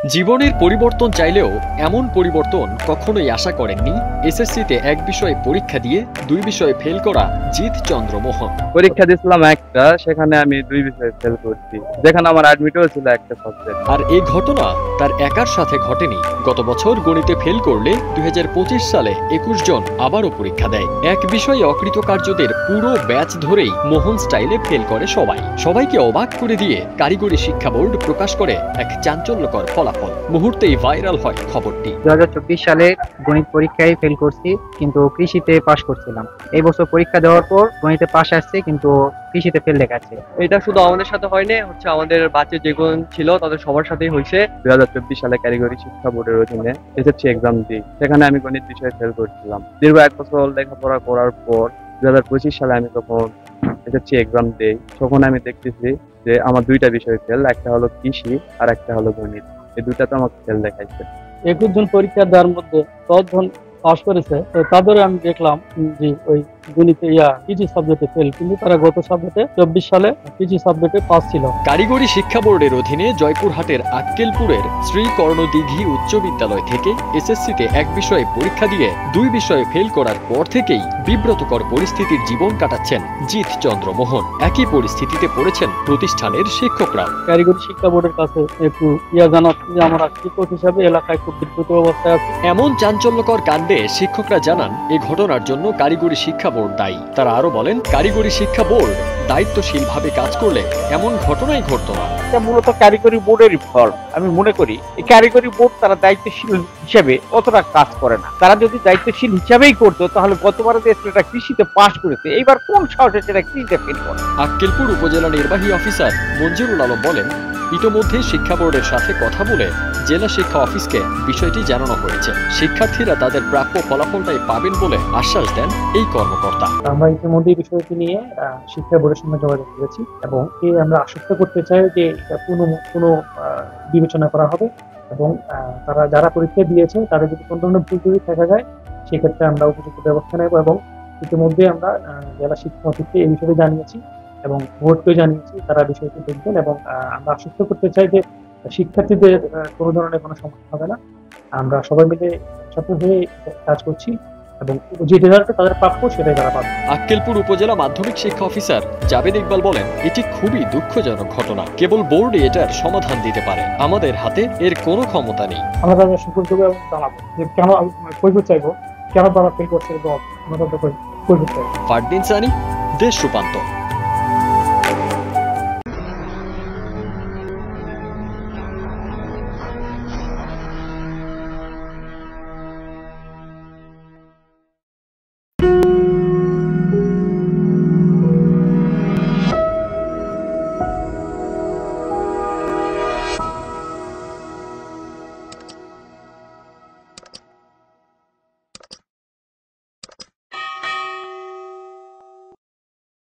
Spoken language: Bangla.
জীবনের পরিবর্তন চাইলেও এমন পরিবর্তন কখনোই আশা করেননি এসএসসিতে এক বিষয়ে পরীক্ষা দিয়ে দুই বিষয়ে ফেল করা জিৎ চন্দ্র মোহন। পরীক্ষা দিয়েছিলাম একটা, সেখানে আমি দুই বিষয়ে ফেল করছি, যেখানে আমার অ্যাডমিটও ছিল একটা সাবজেক্ট। আর এই ঘটনা তার একার সাথে ঘটেনি। গত বছর গণিতে ফেল করলে 2025 সালে 21 জন আবারও পরীক্ষা দেয়। এক বিষয়ে অকৃতকার্যদের পুরো ব্যাচ ধরেই মোহন স্টাইলে ফেল করে সবাইকে অবাক করে দিয়ে কারিগরি শিক্ষা বোর্ড প্রকাশ করে এক চাঞ্চল্যকর ফলাফল। মুহূর্তেই ভাইরাল হয় খবরটি। 2024 সালে গণিত পরীক্ষায় ফেল করছি, কিন্তু কৃষিতে পাশ করছিলাম। এই বছর পরীক্ষা দেওয়ার পর গণিতে পাশ আসছে, কিন্তু কৃষিতে ফেল দেখাচ্ছে। এটা শুধু আমাদের সাথে হয়নি, আমাদের বাচ্চা যেগুলো ছিল তাদের সবার সাথেই হয়েছে। 2024 সালে কারিগরি শিক্ষা বোর্ডের অধীনে এসএসসি এক্সাম দিই, সেখানে আমি গণিত বিষয়ে ফেল করছিলাম। দীর্ঘ 1 বছর লেখাপড়া করার পর 2025 সালে আমি তখন এসএসসি এক্সাম দিই, তখন আমি দেখতেছি যে আমার দুইটা বিষয় ফেল, একটা হলো কৃষি আর একটা হলো গণিত। এই দুইটাতে আমাকে ফেল দেখাইছে। 21 জন পরীক্ষা দেওয়ার মধ্যে 10 জন পাস করেছে। তো তাদের আমি দেখলাম যে ওই গণিতে কৃষি সাবজেক্টে ফেল, কিন্তু তারা গত সাবজেক্টে 24 সালে কৃষি সাবজেক্টে পাস ছিল। কারিগরি শিক্ষা বোর্ডের অধীনে জয়পুরহাটের আক্কেলপুরের শ্রী কর্ণদিঘি উচ্চ বিদ্যালয় থেকে এসএসসিতে এক বিষয়ে পরীক্ষা দিয়ে দুই বিষয়ে ফেল করার পর থেকেই বিব্রতকর পরিস্থিতির জীবন কাটাচ্ছেন জিৎ চন্দ্র মোহন। একই পরিস্থিতিতে পড়েছেন প্রতিষ্ঠানের শিক্ষকরাও। কারিগরি শিক্ষা বোর্ডের কাছে একটু জানাচ্ছি যে আমরা শিক্ষক হিসাবে এলাকায় খুব বিব্রত অবস্থায় আছি। এমন চাঞ্চল্যকর কাণ্ডে শিক্ষকরা জানান এই ঘটনার জন্য কারিগরি শিক্ষা বোর্ড দায়ী। তারা আরো বলেন, কারিগরি শিক্ষা বোর্ড দায়িত্বশীলভাবে কাজ করলে এমন ঘটনাই ঘটতো না। এটা মূলত কারিগরি বোর্ডেরই ফল। আমি মনে করি এই কারিগরি বোর্ড তারা দায়িত্বশীল হিসেবে অতটা কাজ করে না। তারা যদি দায়িত্বশীল হিসাবেই করতো, তাহলে গতবারে যে ছেলেটা কৃষিতে পাশ করেছে, এইবার কোন সাহসে সেটা কৃষিতে ফেল করে? আক্কেলপুর উপজেলা নির্বাহী অফিসার মঞ্জুরুল আলম বলেন, ইতোমধ্যে শিক্ষা বোর্ডের সাথে কথা বলে জেলা শিক্ষা অফিসকে বিষয়টি জানানো হয়েছে। শিক্ষার্থীরা তাদের প্রাপ্য ফলাফলটাই পাবেন বলে আশ্বাস দেন এই কর্মকর্তা। আমরা ইতিমধ্যে বিষয়টি নিয়ে শিক্ষা বোর্ডের সঙ্গে যোগাযোগ করেছি এবং আমরা আশ্বস্ত করতে চাই যে কোনো বিবেচনা করা হবে এবং তারা যারা পরীক্ষা দিয়েছে তাদের যদি কোনো ধরনের ভুল ত্রুটি থাকা যায়, সেক্ষেত্রে আমরা উপযুক্ত ব্যবস্থা নেব। এবং ইতিমধ্যে আমরা জেলা শিক্ষা অফিসকে এই বিষয়টি জানিয়েছি এবং বোর্ডকেও জানিয়েছি, তারা বিষয়টি দেখবেন। এবং আমরা আশ্বস্ত করতে চাই যে শিক্ষার্থীদের কোনো ধরনের কোনো সমস্যা হবে না। আমরা সবাই মিলে একসাথে হয়ে কাজ করছি এবং যে রেজাল্টটা তাদের প্রাপ্য সেটাই তারা পাবে। আক্কেলপুর উপজেলা মাধ্যমিক শিক্ষা অফিসার জাবেদ ইকবাল বলেন, এটি খুবই দুঃখজনক ঘটনা। কেবল বোর্ডই এটার সমাধান দিতে পারে, আমাদের হাতে এর কোনো ক্ষমতা নেই। আমরা তাদের সুযোগ এবং জানাবো যে কেন কৈফিয়ত চাইবো, কেন তারা ফেল করছে এবং আমরা তাদের কৈফিয়ত চাইবো। ফারদিন সানি, দেশ রূপান্তর।